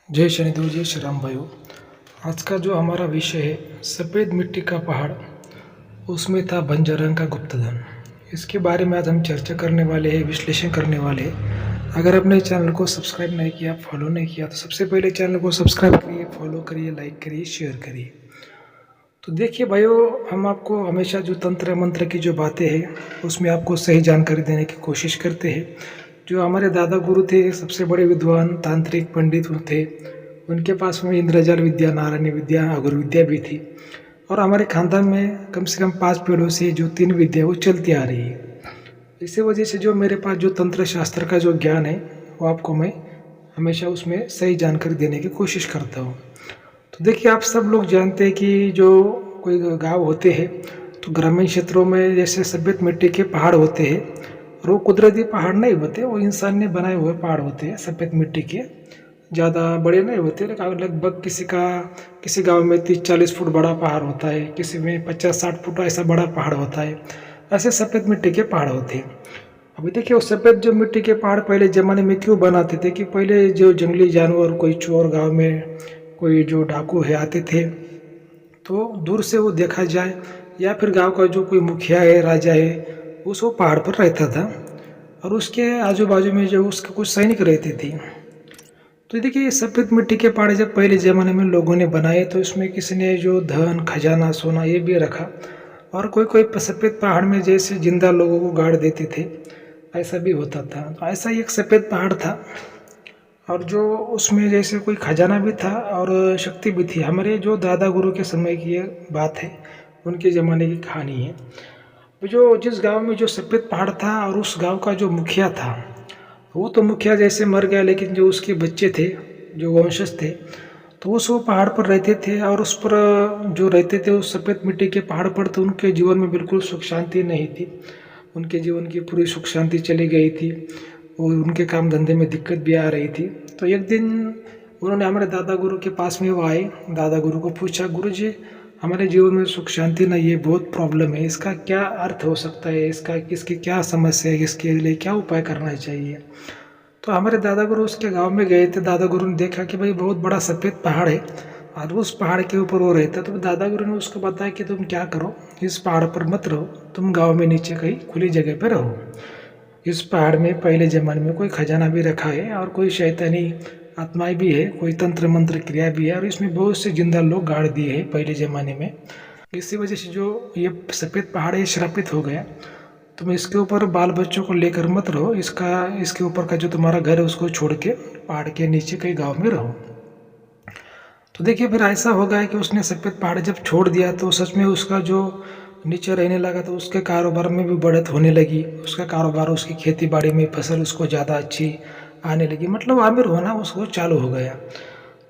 जय शनिदेव जय श्री राम भाइयों। आज का जो हमारा विषय है सफ़ेद मिट्टी का पहाड़, उसमें था बंजर का गुप्तधन। इसके बारे में आज हम चर्चा करने वाले हैं, विश्लेषण करने वाले हैं। अगर आपने चैनल को सब्सक्राइब नहीं किया, फॉलो नहीं किया, तो सबसे पहले चैनल को सब्सक्राइब करिए, फॉलो करिए, लाइक करिए, शेयर करिए। तो देखिए भाइयों, हम आपको हमेशा जो तंत्र मंत्र की जो बातें हैं उसमें आपको सही जानकारी देने की कोशिश करते हैं। जो हमारे दादा गुरु थे, सबसे बड़े विद्वान तांत्रिक पंडित थे, उनके पास में इंद्रजाल विद्या, नारायणी विद्या, अगर विद्या भी थी। और हमारे खानदान में कम से कम 5 पीढ़ियों से जो 3 विद्या वो चलती आ रही है। इसी वजह से जो मेरे पास जो तंत्र शास्त्र का जो ज्ञान है वो आपको मैं हमेशा उसमें सही जानकारी देने की कोशिश करता हूँ। तो देखिए, आप सब लोग जानते हैं कि जो कोई गांव होते हैं तो ग्रामीण क्षेत्रों में जैसे सफ़ेद मिट्टी के पहाड़ होते हैं, और वो कुदरती पहाड़ नहीं होते, वो इंसान ने बनाए हुए पहाड़ होते हैं सफ़ेद मिट्टी के। ज़्यादा बड़े नहीं होते, लेकिन लगभग किसी गांव में 30-40 फुट बड़ा पहाड़ होता है, किसी में 50-60 फुट ऐसा बड़ा पहाड़ होता है। ऐसे सफ़ेद मिट्टी के पहाड़ होते हैं। अभी देखिए, वो सफ़ेद जो मिट्टी के पहाड़ पहले ज़माने में क्यों बनाते थे कि पहले जो जंगली जानवर, कोई चोर गांव में, कोई जो डाकू है आते थे, तो दूर से वो देखा जाए, या फिर गांव का जो कोई मुखिया है, राजा है, उस वो पहाड़ पर रहता था, और उसके आजू बाजू में जो उसके कुछ सैनिक रहते थे। तो देखिए, ये सफ़ेद मिट्टी के पहाड़ जब पहले ज़माने में लोगों ने बनाए तो इसमें किसी ने जो धन खजाना सोना ये भी रखा, और कोई कोई सफ़ेद पहाड़ में जैसे जिंदा लोगों को गाड़ देते थे, ऐसा भी होता था। तो ऐसा ही एक सफ़ेद पहाड़ था, और जो उसमें जैसे कोई खजाना भी था और शक्ति भी थी। हमारे जो दादा गुरु के समय की ये बात है, उनके ज़माने की कहानी है। जो जिस गांव में जो सफ़ेद पहाड़ था, और उस गांव का जो मुखिया था, वो तो मुखिया जैसे मर गया, लेकिन जो उसके बच्चे थे, जो वंशज थे, तो वो पहाड़ पर रहते थे, और उस पर जो रहते थे उस सफ़ेद मिट्टी के पहाड़ पर, तो उनके जीवन में बिल्कुल सुख शांति नहीं थी। उनके जीवन की पूरी सुख शांति चली गई थी, और उनके काम धंधे में दिक्कत भी आ रही थी। तो एक दिन उन्होंने हमारे दादा गुरु के पास में वो आए, दादा गुरु को पूछा, गुरु जी, हमारे जीवन में सुख शांति नहीं है, बहुत प्रॉब्लम है, इसका क्या अर्थ हो सकता है, इसकी क्या समस्या है, इसके लिए क्या उपाय करना चाहिए। तो हमारे दादा गुरु उसके गांव में गए थे। दादा गुरु ने देखा कि भाई बहुत बड़ा सफ़ेद पहाड़ है, और उस पहाड़ के ऊपर वो रहता। तो दादा गुरु ने उसको बताया कि तुम क्या करो, इस पहाड़ पर मत रहो, तुम गांव में नीचे कहीं खुली जगह पर रहो। इस पहाड़ में पहले ज़माने में कोई खजाना भी रखा है, और कोई शैतानी आत्माएं भी है, कोई तंत्र मंत्र क्रिया भी है, और इसमें बहुत से जिंदा लोग गाड़ दिए हैं पहले ज़माने में। इसी वजह से जो ये सफ़ेद पहाड़ है श्रापित हो गया। तुम इसके ऊपर बाल बच्चों को लेकर मत रहो, इसके ऊपर का जो तुम्हारा घर है उसको छोड़ के पहाड़ के नीचे कहीं गांव में रहो। तो देखिए, फिर ऐसा हो गया कि उसने सफ़ेद पहाड़ जब छोड़ दिया तो सच में उसका जो नीचे रहने लगा, तो उसके कारोबार में भी बढ़त होने लगी। उसका कारोबार, उसकी खेती बाड़ी में फसल उसको ज़्यादा अच्छी आने लगी, मतलब आमिर होना उसको चालू हो गया।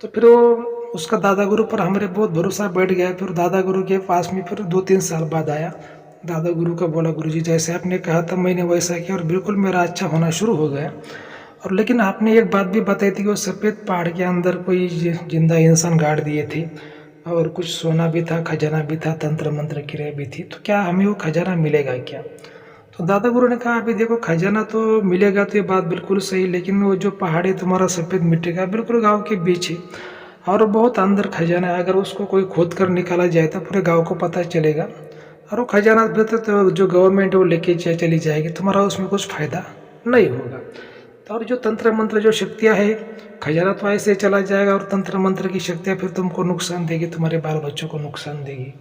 तो फिर वो उसका दादा गुरु पर हमारे बहुत भरोसा बैठ गया। फिर दादा गुरु के पास में फिर 2-3 साल बाद आया। दादा गुरु का बोला, गुरु जी जैसे आपने कहा था मैंने वैसा किया, और बिल्कुल मेरा अच्छा होना शुरू हो गया। और लेकिन आपने एक बात भी बताई थी कि वो सफ़ेद पहाड़ के अंदर कोई जिंदा इंसान गाड़ दिए थे, और कुछ सोना भी था, खजाना भी था, तंत्र मंत्र क्रिया भी थी। तो क्या हमें वो खजाना मिलेगा क्या? तो दादा गुरु ने कहा, अभी देखो, खजाना तो मिलेगा तो ये बात बिल्कुल सही, लेकिन वो जो पहाड़ है तुम्हारा सफ़ेद मिट्टी का, बिल्कुल गाँव के बीच है, और बहुत अंदर खजाना है। अगर उसको कोई खोद कर निकाला जाए तो पूरे गांव को पता चलेगा, और वो खजाना तो जो गवर्नमेंट है वो लेके चली जाएगी, तुम्हारा उसमें कुछ फायदा नहीं होगा। तो और जो तंत्र मंत्र जो शक्तियाँ है, खजाना तो ऐसे चला जाएगा, और तंत्र मंत्र की शक्तियाँ फिर तुमको नुकसान देगी, तुम्हारे बाल बच्चों को नुकसान देगी।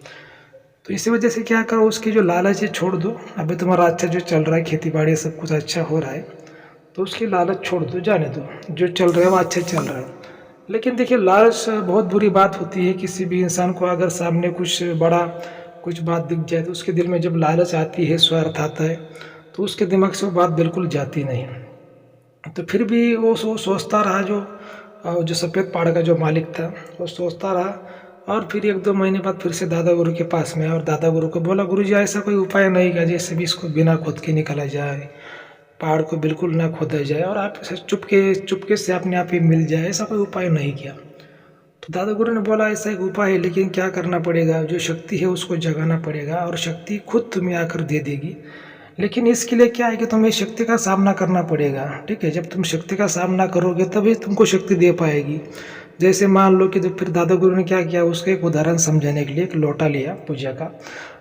तो इसी वजह से क्या करो, उसकी जो लालच है छोड़ दो। अभी तुम्हारा अच्छा जो चल रहा है, खेती बाड़ी सब कुछ अच्छा हो रहा है, तो उसकी लालच छोड़ दो, जाने दो, जो चल रहा है वो अच्छा चल रहा है। लेकिन देखिए, लालच बहुत बुरी बात होती है। किसी भी इंसान को अगर सामने कुछ बड़ा कुछ बात दिख जाए, तो उसके दिल में जब लालच आती है, स्वार्थ आता है, तो उसके दिमाग से वो बात बिल्कुल जाती नहीं। तो फिर भी वो सोचता रहा, जो सफ़ेद पहाड़ का जो मालिक था वो सोचता रहा। और फिर 1-2 महीने बाद फिर से दादा गुरु के पास में आया, और दादा गुरु को बोला, गुरु जी ऐसा कोई उपाय नहीं का जैसे भी इसको बिना खोद के निकाला जाए, पहाड़ को बिल्कुल ना खोदा जाए, और आप चुपके से अपने आप ही मिल जाए, ऐसा कोई उपाय नहीं किया। तो दादा गुरु ने बोला, ऐसा एक उपाय है, लेकिन क्या करना पड़ेगा, जो शक्ति है उसको जगाना पड़ेगा, और शक्ति खुद तुम्हें आकर दे देगी। लेकिन इसके लिए क्या है कि तुम्हें शक्ति का सामना करना पड़ेगा। ठीक है, जब तुम शक्ति का सामना करोगे तभी तुमको शक्ति दे पाएगी। जैसे मान लो कि तो फिर दादा गुरु ने क्या किया, उसका एक उदाहरण समझाने के लिए एक लोटा लिया पूजा का,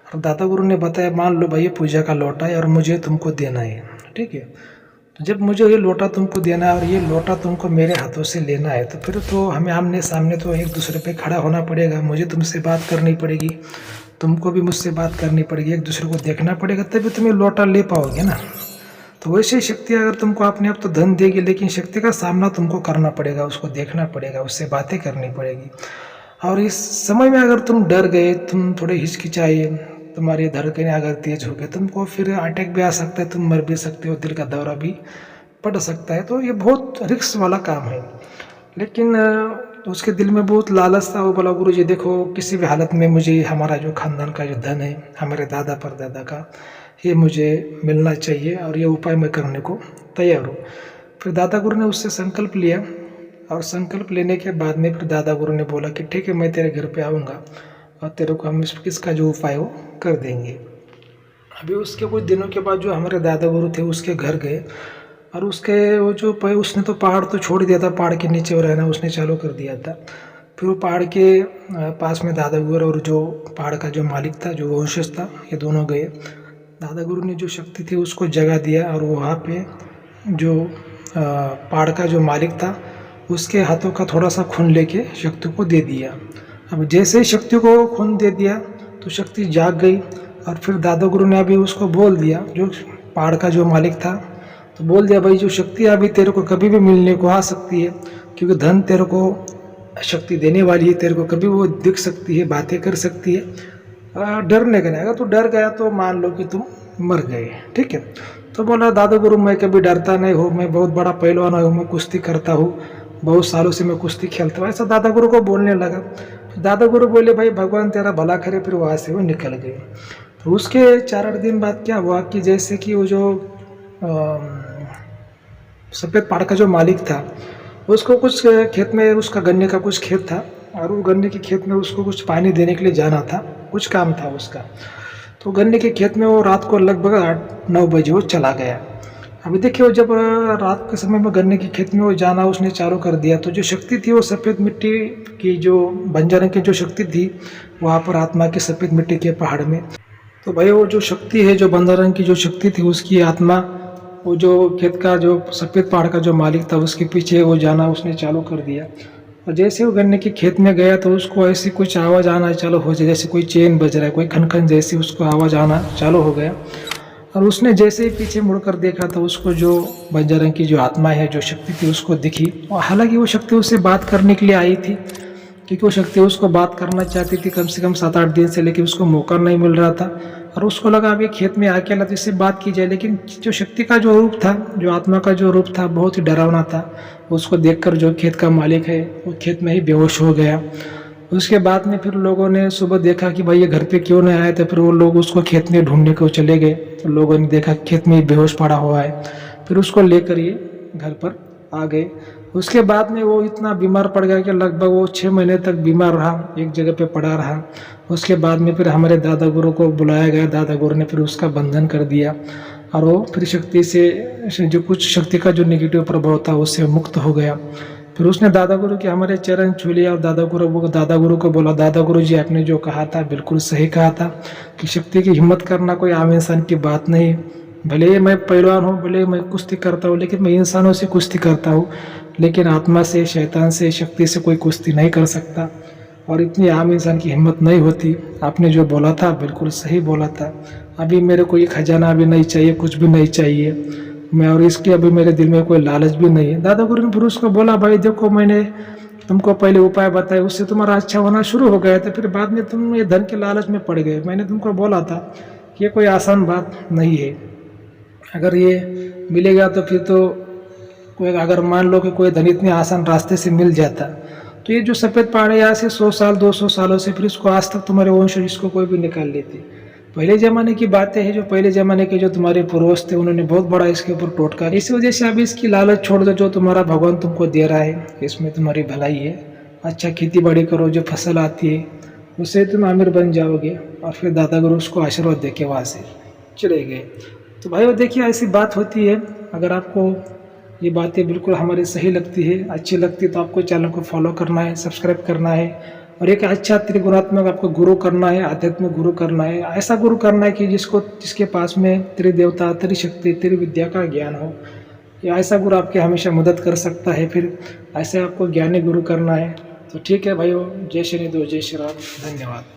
और दादा गुरु ने बताया मान लो भाई ये पूजा का लोटा है और मुझे तुमको देना है, ठीक है। तो जब मुझे ये लोटा तुमको देना है और ये लोटा तुमको मेरे हाथों से लेना है, तो फिर तो हमें आमने सामने तो एक दूसरे पे खड़ा होना पड़ेगा, मुझे तुमसे बात करनी पड़ेगी, तुमको भी मुझसे बात करनी पड़ेगी, एक दूसरे को देखना पड़ेगा, तभी तुम ये लोटा ले पाओगे ना। तो वैसे ही शक्ति अगर तुमको अपने आप तो धन देगी, लेकिन शक्ति का सामना तुमको करना पड़ेगा, उसको देखना पड़ेगा, उससे बातें करनी पड़ेगी। और इस समय में अगर तुम डर गए, तुम थोड़े हिचकिचाए, तुम्हारी धड़कनें अगर तेज हो गए, तुमको फिर अटैक भी आ सकता है, तुम मर भी सकते हो, दिल का दौरा भी पड़ सकता है। तो ये बहुत रिस्क वाला काम है। लेकिन उसके दिल में बहुत लालच था, वो बोला गुरु जी देखो किसी भी हालत में मुझे हमारा जो खानदान का जो धन है, हमारे दादा परदादा का, ये मुझे मिलना चाहिए और ये उपाय मैं करने को तैयार हूँ। फिर दादा गुरु ने उससे संकल्प लिया, और संकल्प लेने के बाद में फिर दादा गुरु ने बोला कि ठीक है मैं तेरे घर पे आऊँगा और तेरे को हम इसका जो उपाय हो कर देंगे। अभी उसके कुछ दिनों के बाद जो हमारे दादा गुरु थे उसके घर गए, और उसके वो जो उसने तो पहाड़ तो छोड़ दिया था, पहाड़ के नीचे वो रहना उसने चालू कर दिया था। फिर वो पहाड़ के पास में दादा गुरु और जो पहाड़ का जो मालिक था, जो वंशज था, ये दोनों गए। दादा गुरु ने जो शक्ति थी उसको जगा दिया, और वहाँ पे जो पहाड़ का जो मालिक था उसके हाथों का थोड़ा सा खून लेके शक्ति को दे दिया। अब जैसे ही शक्ति को खून दे दिया तो शक्ति जाग गई, और फिर दादा गुरु ने अभी उसको बोल दिया, जो पहाड़ का जो मालिक था, तो बोल दिया भाई जो शक्ति अभी तेरे को कभी भी मिलने को आ सकती है, क्योंकि धन तेरे को शक्ति देने वाली है, तेरे को कभी वो दिख सकती है, बातें कर सकती है, डरने का नहीं। अगर तू डर गया तो मान लो कि तुम मर गए, ठीक है। तो बोला दादा गुरु मैं कभी डरता नहीं हूँ, मैं बहुत बड़ा पहलवान हूँ, मैं कुश्ती करता हूँ, बहुत सालों से मैं कुश्ती खेलता हूँ, ऐसा दादा गुरु को बोलने लगा। तो दादा गुरु बोले भाई भगवान तेरा भला करे, फिर वहाँ से वो निकल गए। तो उसके 4-8 दिन बाद क्या हुआ कि जैसे कि वो जो सफ़ेद पहाड़ का जो मालिक था उसको कुछ खेत में, उसका गन्ने का कुछ खेत था, और वो गन्ने के खेत में उसको कुछ पानी देने के लिए जाना था, कुछ काम था उसका। तो गन्ने के खेत में वो रात को लगभग 8-9 बजे वो चला गया। अभी देखिए वो जब रात के समय में गन्ने के खेत में वो जाना उसने चालू कर दिया, तो जो शक्ति थी वो सफ़ेद मिट्टी की, जो बंजर की जो शक्ति थी वहाँ पर आत्मा की सफ़ेद मिट्टी के पहाड़ में। तो भाई वो जो शक्ति है, जो बंजर रंग की जो शक्ति थी, उसकी आत्मा वो जो खेत का जो सफ़ेद पहाड़ का जो मालिक था उसके पीछे वो जाना उसने चालू कर दिया। और जैसे वो गन्ने के खेत में गया तो उसको ऐसी कुछ आवाज़ आना चालू हो जाए, जैसे कोई चेन बज रहा है, कोई खनखन जैसी उसको आवाज़ आना चालू हो गया। और उसने जैसे ही पीछे मुड़कर देखा तो उसको जो बंजर रंग की जो आत्मा है, जो शक्ति थी, उसको दिखी। और हालांकि वो शक्ति उससे बात करने के लिए आई थी, क्योंकि वो शक्ति उसको बात करना चाहती थी कम से कम 7-8 दिन से, लेकिन उसको मौका नहीं मिल रहा था। और उसको लगा अभी खेत में अकेला तो इससे बात की जाए, लेकिन जो शक्ति का जो रूप था, जो आत्मा का जो रूप था, बहुत ही डरावना था। उसको देखकर जो खेत का मालिक है वो खेत में ही बेहोश हो गया। उसके बाद में फिर लोगों ने सुबह देखा कि भाई ये घर पे क्यों नहीं आया, तो फिर वो लोग उसको खेत में ढूंढने को चले गए। तो लोगों ने देखा खेत में बेहोश पड़ा हुआ है, फिर उसको लेकर ये घर पर आ गए। उसके बाद में वो इतना बीमार पड़ गया कि लगभग वो 6 महीने तक बीमार रहा, एक जगह पे पड़ा रहा। उसके बाद में फिर हमारे दादा गुरु को बुलाया गया, दादा गुरु ने फिर उसका बंधन कर दिया, और वो फिर शक्ति से जो कुछ शक्ति का जो नेगेटिव प्रभाव था उससे मुक्त हो गया। फिर उसने दादा गुरु के हमारे चरण छू लिया, और दादा गुरु को बोला दादा गुरु जी आपने जो कहा था बिल्कुल सही कहा था, कि शक्ति की हिम्मत करना कोई आम इंसान की बात नहीं। भले ही मैं पहलवान हूँ, भले ही मैं कुश्ती करता हूँ, लेकिन मैं इंसानों से कुश्ती करता हूँ, लेकिन आत्मा से, शैतान से, शक्ति से कोई कुश्ती नहीं कर सकता, और इतनी आम इंसान की हिम्मत नहीं होती। आपने जो बोला था बिल्कुल सही बोला था। अभी मेरे को ये खजाना भी नहीं चाहिए, कुछ भी नहीं चाहिए मैं, और इसके अभी मेरे दिल में कोई लालच भी नहीं है। दादा गुरु ने फिर उसको बोला भाई देखो मैंने तुमको पहले उपाय बताया, उससे तुम्हारा अच्छा होना शुरू हो गया था, फिर बाद में तुम ये धन के लालच में पड़ गए। मैंने तुमको बोला था कि ये कोई आसान बात नहीं है, अगर ये मिलेगा तो फिर तो कोई, अगर मान लो कि कोई धन इतने आसान रास्ते से मिल जाता, तो ये जो सफ़ेद पहाड़ है यहाँ से 100 साल 200 सालों से फिर इसको आज तक तुम्हारे वंशज इसको कोई भी निकाल लेते। पहले ज़माने की बातें हैं, जो पहले ज़माने के जो तुम्हारे पूर्वज थे उन्होंने बहुत बड़ा इसके ऊपर टोटका। इसी वजह से अभी इसकी लालच छोड़ दो, जो तुम्हारा भगवान तुमको दे रहा है इसमें तुम्हारी भलाई है। अच्छा खेती बाड़ी करो, जो फसल आती है उससे तुम अमीर बन जाओगे। और फिर दादा गुरु उसको आशीर्वाद दे के वहाँ से चले गए। तो भाई देखिए ऐसी बात होती है, अगर आपको ये बातें बिल्कुल हमारी सही लगती है, अच्छी लगती है तो आपको चैनल को फॉलो करना है, सब्सक्राइब करना है और एक अच्छा त्रिगुणात्मक आपको गुरु करना है, आध्यात्मिक गुरु करना है। ऐसा गुरु करना है कि जिसके पास में त्रिदेवता, त्रिशक्ति, त्रिविद्या का ज्ञान हो। या ऐसा गुरु आपकी हमेशा मदद कर सकता है। फिर ऐसे आपको ज्ञानी गुरु करना है। तो ठीक है भाइयों, जय श्री देव, जय श्री राम, धन्यवाद।